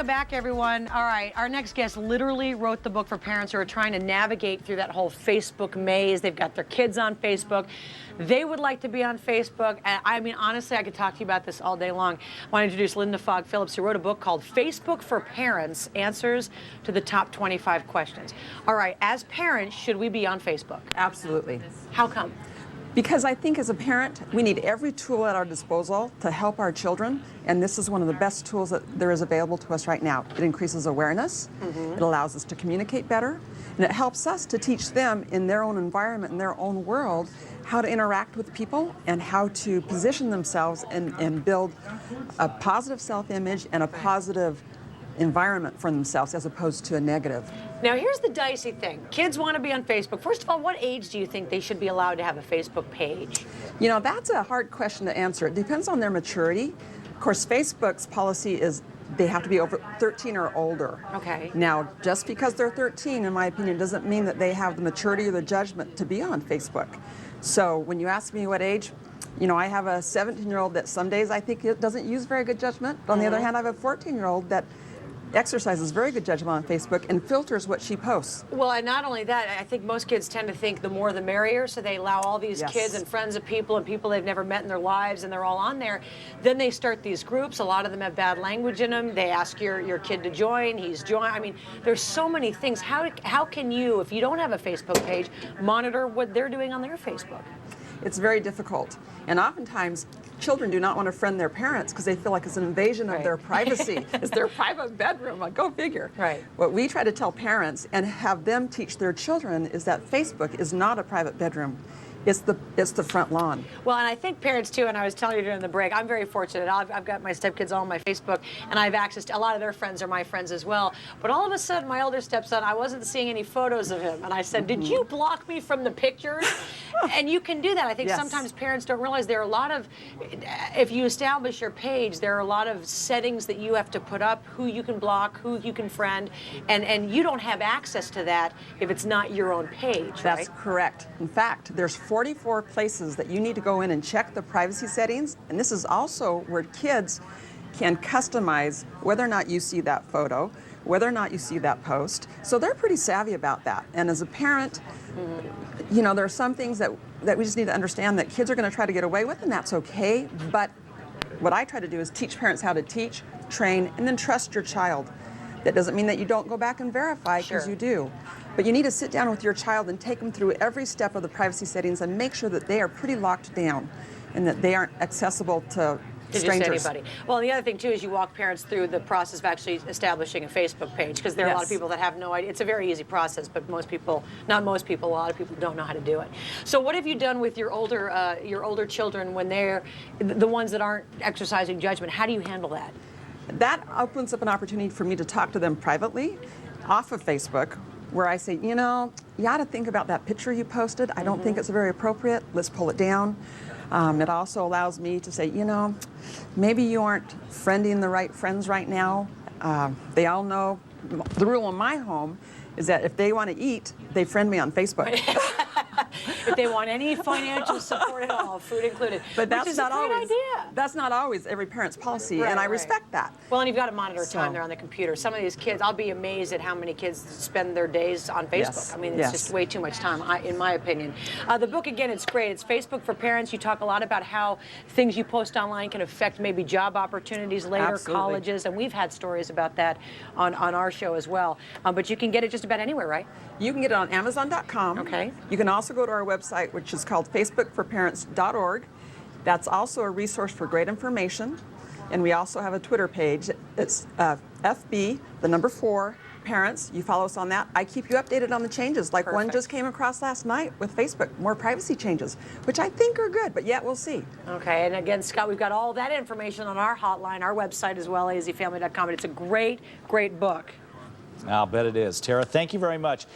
Welcome back, everyone. All right, our next guest literally wrote the book for parents who are trying to navigate through that whole Facebook maze. They've got their kids on Facebook. They would like to be on Facebook. And I mean, honestly, I could talk to you about this all day long. I want to introduce Linda Fogg-Phillips, who wrote a book called Facebook for Parents, Answers to the Top 25 Questions. All right, as parents, should we be on Facebook? Absolutely. How come? Because I think as a parent, we need every tool at our disposal to help our children, and this is one of the best tools that there is available to us right now. It increases awareness, it allows us to communicate better, and it helps us to teach them in their own environment, in their own world, how to interact with people and how to position themselves and build a positive self-image and a positive environment for themselves as opposed to a negative. Now, here's the dicey thing. Kids want to be on Facebook. First of all, what age do you think they should be allowed to have a Facebook page? You know, that's a hard question to answer. It depends on their maturity. Of course, Facebook's policy is they have to be over 13 or older. Okay. Now, just because they're 13, in my opinion, doesn't mean that they have the maturity or the judgment to be on Facebook. So when you ask me what age, you know, I have a 17-year-old that some days I think it doesn't use very good judgment. But on the other hand, I have a 14-year-old that exercises very good judgment on Facebook and filters what she posts. Well, and not only that, I think most kids tend to think the more the merrier, so they allow all these kids and friends of people and people they've never met in their lives, and they're all on there. Then they start these groups. A lot of them have bad language in them. They ask your kid to join. He's joined. I mean, there's so many things. How can you, if you don't have a Facebook page, monitor what they're doing on their Facebook? It's very difficult. And oftentimes, children do not want to friend their parents because they feel like it's an invasion of their privacy. It's their private bedroom. Like, go figure. Right. What we try to tell parents and have them teach their children is that Facebook is not a private bedroom. It's the front lawn. Well, and I think parents too, and I was telling you during the break, I'm very fortunate. I've got my stepkids all on my Facebook, and I have access to a lot of their friends are my friends as well. But all of a sudden, my older stepson, I wasn't seeing any photos of him, and I said, "Did you block me from the pictures?" And you can do that. I think sometimes parents don't realize there are a lot of, if you establish your page, there are a lot of settings that you have to put up, who you can block, who you can friend, and you don't have access to that if it's not your own page, That's correct. In fact, there's 44 places that you need to go in and check the privacy settings, and this is also where kids can customize whether or not you see that photo, whether or not you see that post. So they're pretty savvy about that. And as a parent, you know, there are some things that we just need to understand that kids are going to try to get away with, and that's okay. But what I try to do is teach parents how to teach, train, and then trust your child. That doesn't mean that you don't go back and verify, because you do. But you need to sit down with your child and take them through every step of the privacy settings and make sure that they are pretty locked down and that they aren't accessible to strangers. Just anybody. Well, the other thing too is you walk parents through the process of actually establishing a Facebook page, because there are a lot of people that have no idea. It's a very easy process, but most people, not most people, a lot of people don't know how to do it. So what have you done with your older children when they're the ones that aren't exercising judgment? How do you handle that? That opens up an opportunity for me to talk to them privately off of Facebook, where I say, you know, you ought to think about that picture you posted. I don't think it's very appropriate. Let's pull it down. It also allows me to say, you know, maybe you aren't friending the right friends right now. They all know the rule in my home is that if they want to eat, they friend me on Facebook. If they want any financial support at all, food included. But that's not always. Idea. That's not always every parent's policy, and I respect that. Well, and you've got to monitor time there on the computer. Some of these kids, I'll be amazed at how many kids spend their days on Facebook. I mean, it's just way too much time, in my opinion. The book, again, it's great. It's Facebook for Parents. You talk a lot about how things you post online can affect maybe job opportunities later, colleges, and we've had stories about that on our show as well. But you can get it just about anywhere, right? You can get it on Amazon.com. Okay. You can also go to our website, which is called facebookforparents.org. That's also a resource for great information. And we also have a Twitter page. It's FB, the number 4, parents. You follow us on that. I keep you updated on the changes. Like one just came across last night with Facebook, more privacy changes, which I think are good, but yet we'll see. Okay, and again, Scott, we've got all that information on our hotline, our website as well, azfamily.com. It's a great, great book. I'll bet it is. Tara, thank you very much.